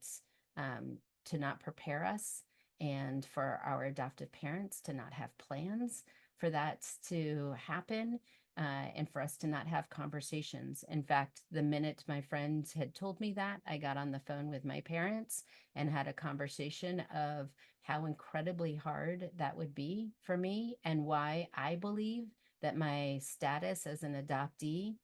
to not prepare us, and for our adoptive parents to not have plans for that to happen, and for us to not have conversations. In fact, the minute my friend had told me that, I got on the phone with my parents and had a conversation of how incredibly hard that would be for me, and why I believe that my status as an adoptee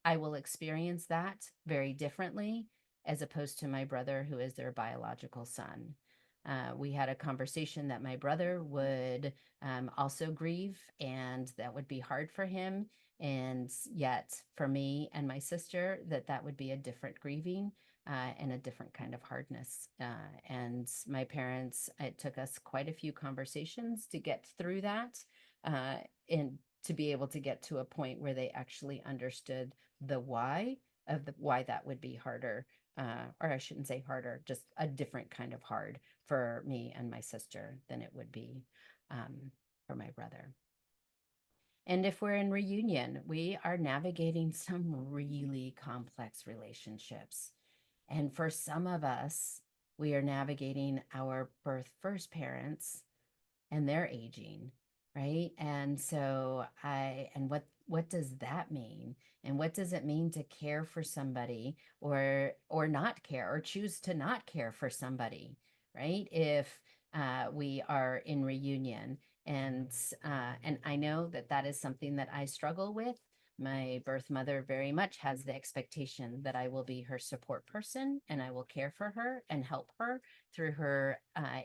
I will experience that very differently as opposed to my brother, who is their biological son. We had a conversation that my brother would also grieve, and that would be hard for him. And yet for me and my sister, that would be a different grieving and a different kind of hardness. And my parents, it took us quite a few conversations to get through that, and to be able to get to a point where they actually understood the why that would be harder, or I shouldn't say harder, just a different kind of hard for me and my sister than it would be for my brother. And if we're in reunion, we are navigating some really complex relationships. And for some of us, we are navigating our birth first parents and their aging, right? And so what does that mean? And what does it mean to care for somebody, or not care, or choose to not care for somebody, right? If we are in reunion, and I know that is something that I struggle with. My birth mother very much has the expectation that I will be her support person, and I will care for her and help her through her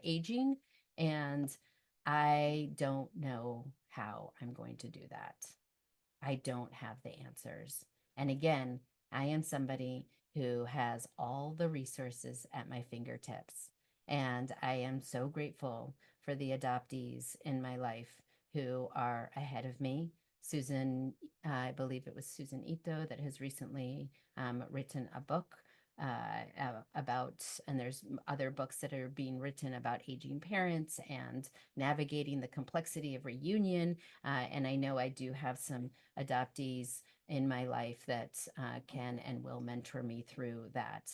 aging. And I don't know how I'm going to do that. I don't have the answers. And again, I am somebody who has all the resources at my fingertips. And I am so grateful for the adoptees in my life who are ahead of me. Susan, I believe it was Susan Ito that has recently written a book about, and there's other books that are being written about aging parents and navigating the complexity of reunion. And I know I do have some adoptees in my life that can and will mentor me through that,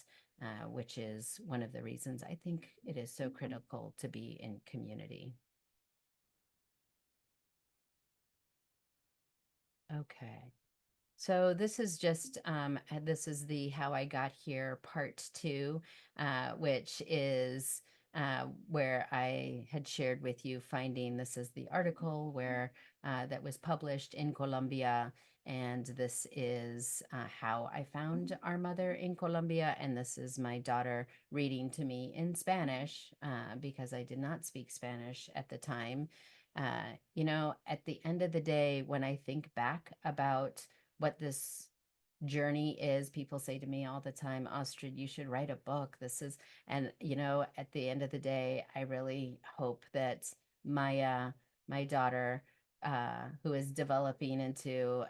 which is one of the reasons I think it is so critical to be in community. Okay. So this is just this is the How I Got Here part 2, which is where I had shared with you finding this is the article where that was published in Colombia, and this is how I found our mother in Colombia, and this is my daughter reading to me in Spanish because I did not speak Spanish at the time. You know, at the end of the day, when I think back about what this journey is, people say to me all the time, Astrid, you should write a book. This is, and you know, at the end of the day, I really hope that Maya, my daughter, who is developing into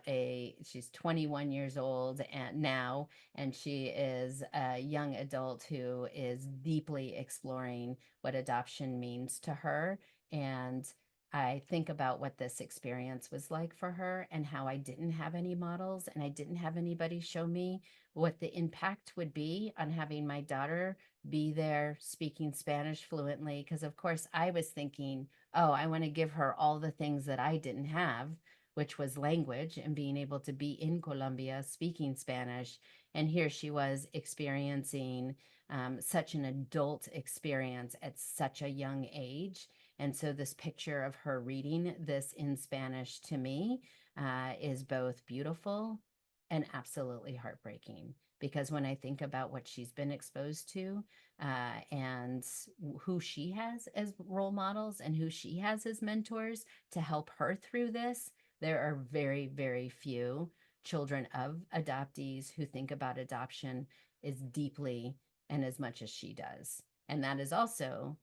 she's 21 years old and now, and she is a young adult who is deeply exploring what adoption means to her. And I think about what this experience was like for her and how I didn't have any models and I didn't have anybody show me what the impact would be on having my daughter be there speaking Spanish fluently. Because, of course, I was thinking, oh, I want to give her all the things that I didn't have, which was language and being able to be in Colombia speaking Spanish. And here she was experiencing such an adult experience at such a young age. And so this picture of her reading this in Spanish to me is both beautiful and absolutely heartbreaking. Because when I think about what she's been exposed to and who she has as role models and who she has as mentors to help her through this, there are very, very few children of adoptees who think about adoption as deeply and as much as she does. And that is also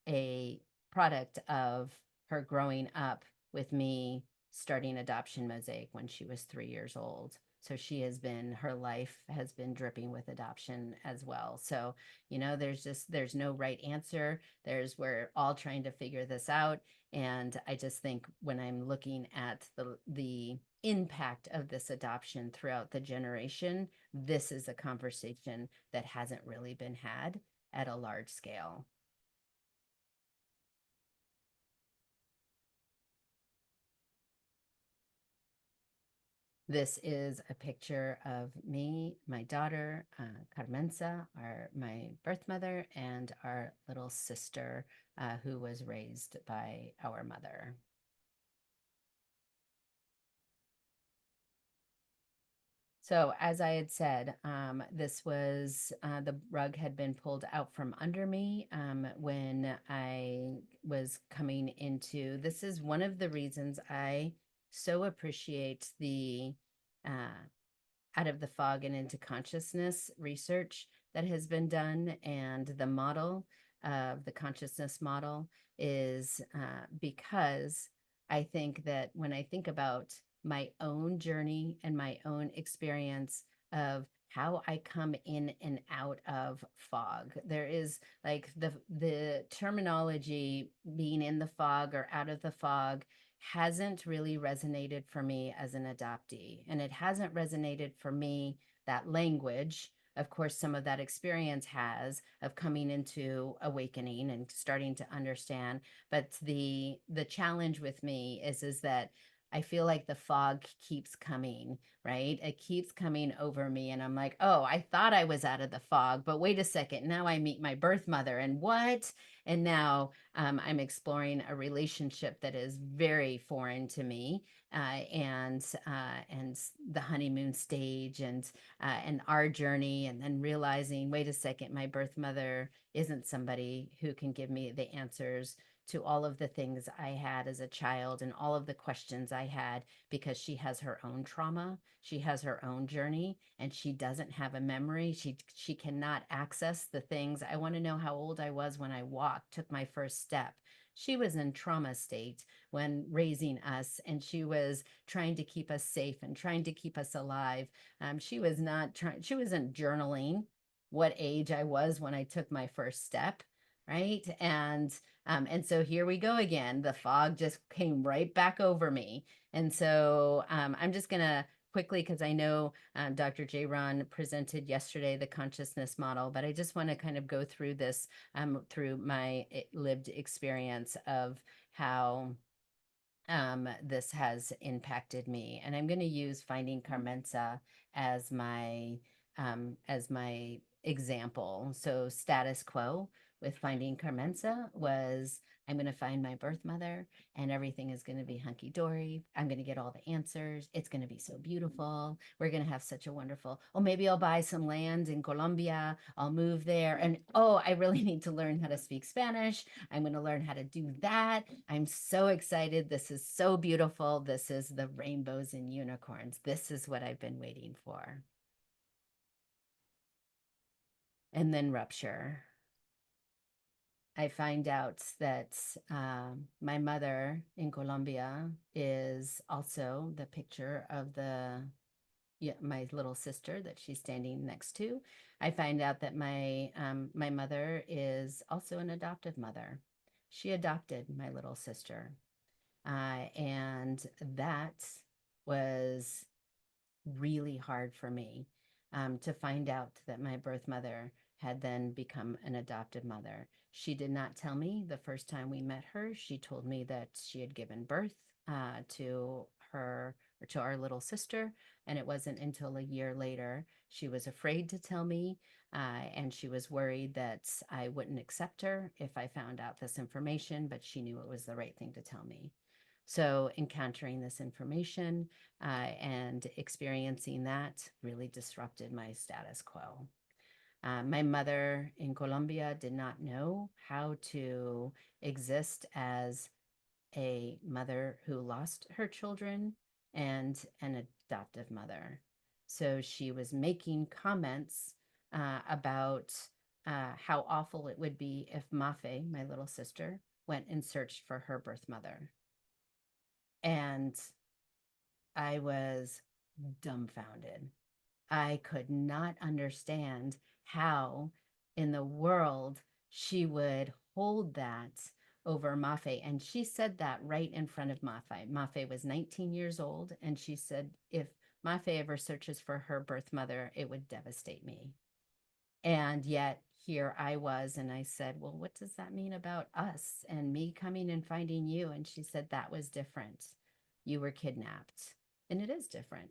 a product of her growing up with me starting Adoption Mosaic when she was 3 years old. So she has been, her life has been dripping with adoption as well. So, you know, there's no right answer. We're all trying to figure this out. And I just think when I'm looking at the impact of this adoption throughout the generation, this is a conversation that hasn't really been had at a large scale. This is a picture of me, my daughter, Carmenza, my birth mother, and our little sister who was raised by our mother. So as I had said, this was the rug had been pulled out from under me when I was coming into. This is one of the reasons I so appreciate the Out of the Fog and Into Consciousness research that has been done, and the model of the consciousness model is because I think that when I think about my own journey and my own experience of how I come in and out of fog. There is like the terminology being in the fog or out of the fog hasn't really resonated for me as an adoptee. And it hasn't resonated for me, that language. Of course, some of that experience has of coming into awakening and starting to understand. But the challenge with me is that I feel like the fog keeps coming, right? It keeps coming over me. And I'm like, oh, I thought I was out of the fog, but wait a second. Now I meet my birth mother and what? And now I'm exploring a relationship that is very foreign to me, and the honeymoon stage and our journey, and then realizing, wait a second, my birth mother isn't somebody who can give me the answers to all of the things I had as a child and all of the questions I had, because she has her own trauma, she has her own journey, and she doesn't have a memory. She cannot access the things. I want to know how old I was when I took my first step. She was in trauma state when raising us, and she was trying to keep us safe and trying to keep us alive. She wasn't journaling what age I was when I took my first step, right? And so here we go again. The fog just came right back over me. And so I'm just going to quickly, because I know Dr. J. Ron presented yesterday the consciousness model, but I just want to kind of go through this through my lived experience of how this has impacted me. And I'm going to use Finding Carmenza as my example. So status quo with Finding Carmenza was, I'm going to find my birth mother and everything is going to be hunky dory. I'm going to get all the answers. It's going to be so beautiful. We're going to have such a wonderful, oh, maybe I'll buy some land in Colombia. I'll move there. And oh, I really need to learn how to speak Spanish. I'm going to learn how to do that. I'm so excited. This is so beautiful. This is the rainbows and unicorns. This is what I've been waiting for. And then rupture. I find out that my mother in Colombia is also the picture of my little sister that she's standing next to. I find out that my mother is also an adoptive mother. She adopted my little sister. And that was really hard for me to find out that my birth mother had then become an adoptive mother. She did not tell me the first time we met her. She told me that she had given birth to her or to our little sister. And it wasn't until a year later she was afraid to tell me. And she was worried that I wouldn't accept her if I found out this information, but she knew it was the right thing to tell me. So encountering this information and experiencing that really disrupted my status quo. My mother in Colombia did not know how to exist as a mother who lost her children and an adoptive mother. So she was making comments about how awful it would be if Mafe, my little sister, went and searched for her birth mother. And I was dumbfounded. I could not understand how in the world she would hold that over Mafe. And she said that right in front of Mafe. Mafe was 19 years old, and she said, if Mafe ever searches for her birth mother, it would devastate me. And yet here I was, and I said, well, what does that mean about us and me coming and finding you? And she said, that was different. You were kidnapped. And it is different.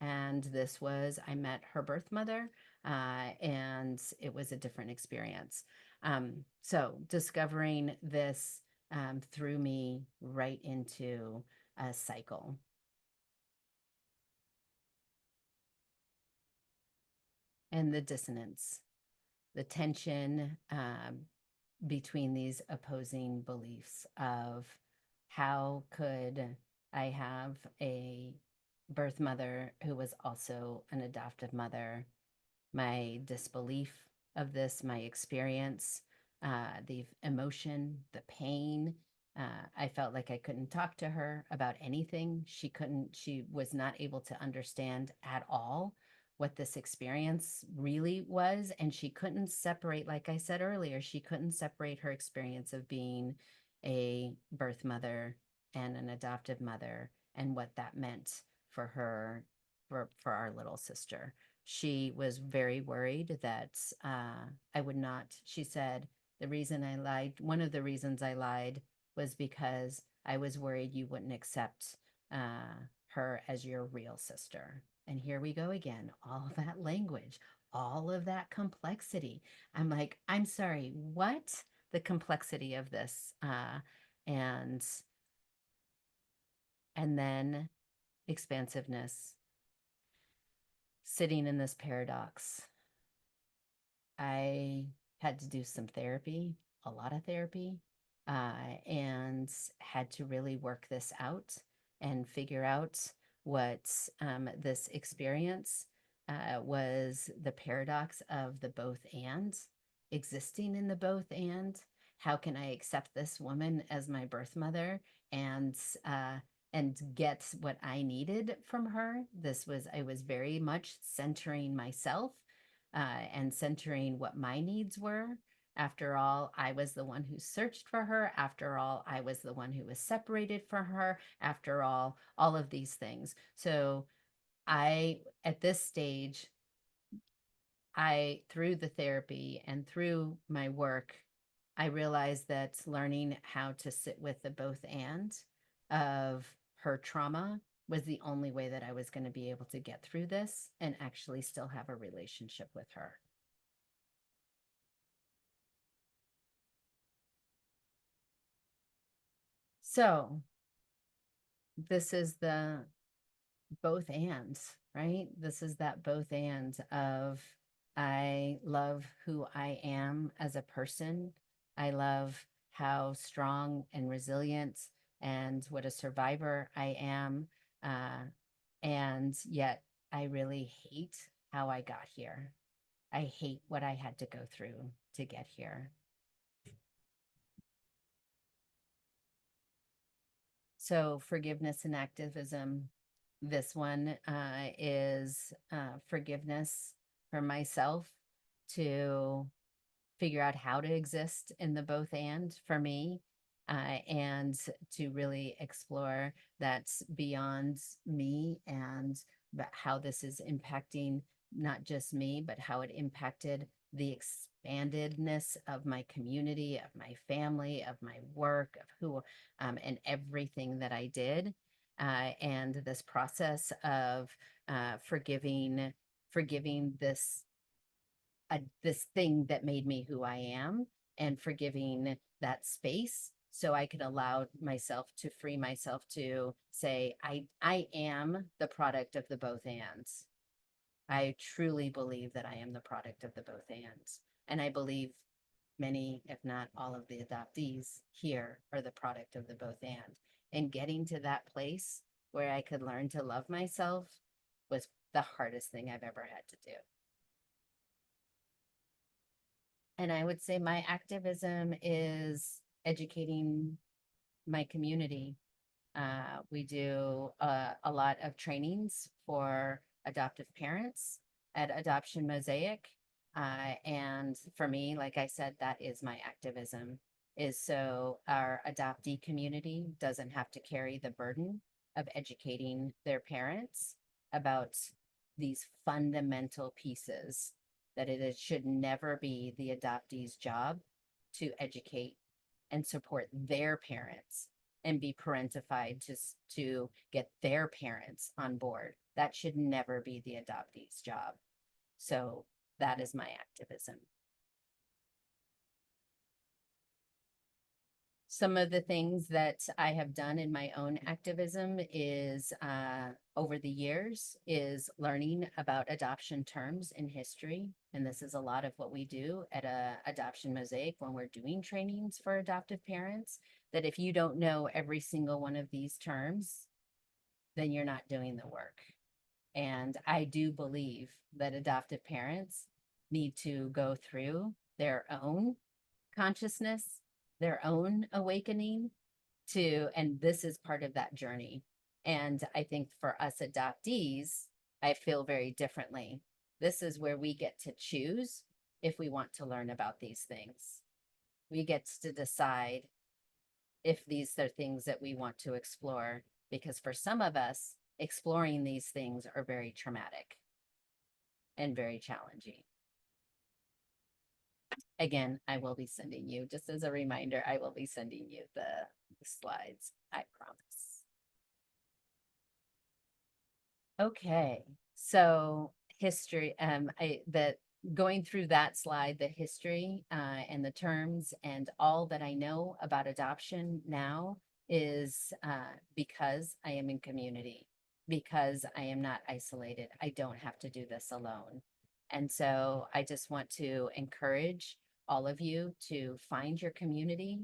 And this was, I met her birth mother, and it was a different experience. So discovering this threw me right into a cycle. And the dissonance, the tension between these opposing beliefs of how could I have a birth mother who was also an adoptive mother, my disbelief of this, my experience, the emotion, the pain. I felt like I couldn't talk to her about anything. She was not able to understand at all what this experience really was. And she couldn't separate, like I said earlier, she couldn't separate her experience of being a birth mother and an adoptive mother and what that meant for her, for our little sister. She was very worried that I would not, she said, the reason I lied, one of the reasons I lied was because I was worried you wouldn't accept her as your real sister. And here we go again, all of that language, all of that complexity. I'm like, I'm sorry, what? The complexity of this. And then expansiveness, sitting in this paradox. I had to do some therapy, a lot of therapy, and had to really work this out and figure out what this experience was, the paradox of the both and, existing in the both and. How can I accept this woman as my birth mother and get what I needed from her? I was very much centering myself and centering what my needs were. After all, I was the one who searched for her. After all, I was the one who was separated from her. After all of these things. So at this stage, through the therapy and through my work, I realized that learning how to sit with the both and of her trauma was the only way that I was going to be able to get through this and actually still have a relationship with her. So this is the both ands, right? This is that both and of I love who I am as a person. I love how strong and resilient and what a survivor I am. And yet I really hate how I got here. I hate what I had to go through to get here. So forgiveness and activism. This one is forgiveness for myself to figure out how to exist in the both and for me, and to really explore that's beyond me and how this is impacting not just me, but how it impacted the expandedness of my community, of my family, of my work, of who, and everything that I did. And this process of forgiving this thing that made me who I am, and forgiving that space so I could allow myself to free myself to say, I am the product of the both ands. I truly believe that I am the product of the both ands. And I believe many, if not all of the adoptees here are the product of the both and. And getting to that place where I could learn to love myself was the hardest thing I've ever had to do. And I would say my activism is educating my community. We do a lot of trainings for adoptive parents at Adoption Mosaic. And for me, like I said, that is my activism, is so our adoptee community doesn't have to carry the burden of educating their parents about these fundamental pieces, that should never be the adoptee's job to educate and support their parents and be parentified to get their parents on board. That should never be the adoptee's job. So that is my activism. Some of the things that I have done in my own activism is over the years is learning about adoption terms in history. And this is a lot of what we do at Adoption Mosaic when we're doing trainings for adoptive parents, that if you don't know every single one of these terms, then you're not doing the work. And I do believe that adoptive parents need to go through their own consciousness, their own awakening and this is part of that journey. And I think for us adoptees, I feel very differently. This is where we get to choose if we want to learn about these things. We get to decide if these are things that we want to explore, because for some of us, exploring these things are very traumatic and very challenging. Again, I will be sending you, just as a reminder, I will be sending you the slides, I promise. Okay, so history, going through that slide, the history and the terms and all that I know about adoption now is because I am in community, because I am not isolated. I don't have to do this alone. And so I just want to encourage all of you to find your community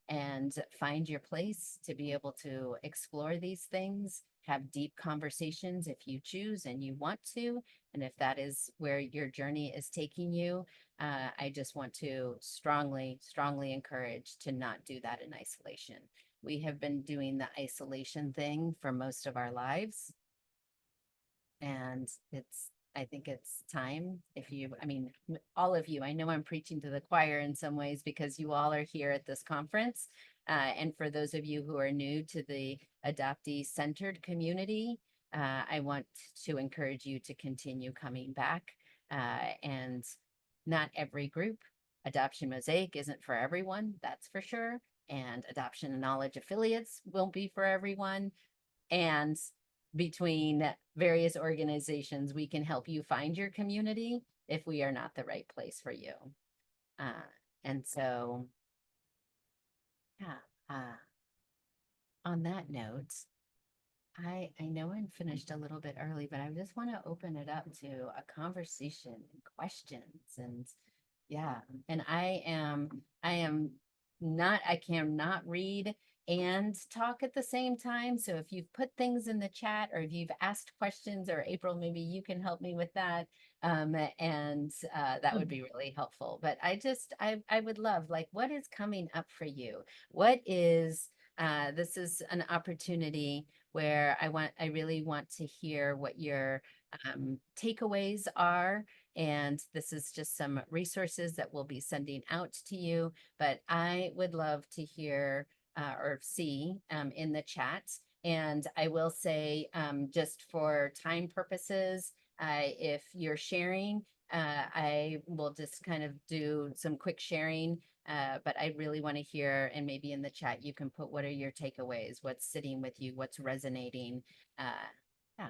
and find your place to be able to explore these things, have deep conversations if you choose and you want to. And if that is where your journey is taking you, I just want to strongly, strongly encourage to not do that in isolation. We have been doing the isolation thing for most of our lives. And I think it's time, all of you, I know I'm preaching to the choir in some ways because you all are here at this conference. And for those of you who are new to the adoptee-centered community, I want to encourage you to continue coming back. And not every group, Adoption Mosaic isn't for everyone, that's for sure. and adoption and knowledge affiliates won't be for everyone. And between various organizations, we can help you find your community if we are not the right place for you. And so, yeah, on that note, I know I'm finished a little bit early, but I just want to open it up to a conversation and questions. And yeah, and I cannot read and talk at the same time. So if you've put things in the chat or if you've asked questions, or April, maybe you can help me with that. That would be really helpful. But I would love, like, what is coming up for you? What is, this is an opportunity where I really want to hear what your takeaways are. And this is just some resources that we'll be sending out to you, but I would love to hear or see in the chat. And I will say, just for time purposes, if you're sharing, I will just kind of do some quick sharing, but I really want to hear, and maybe in the chat, you can put what are your takeaways, what's sitting with you, what's resonating. Yeah,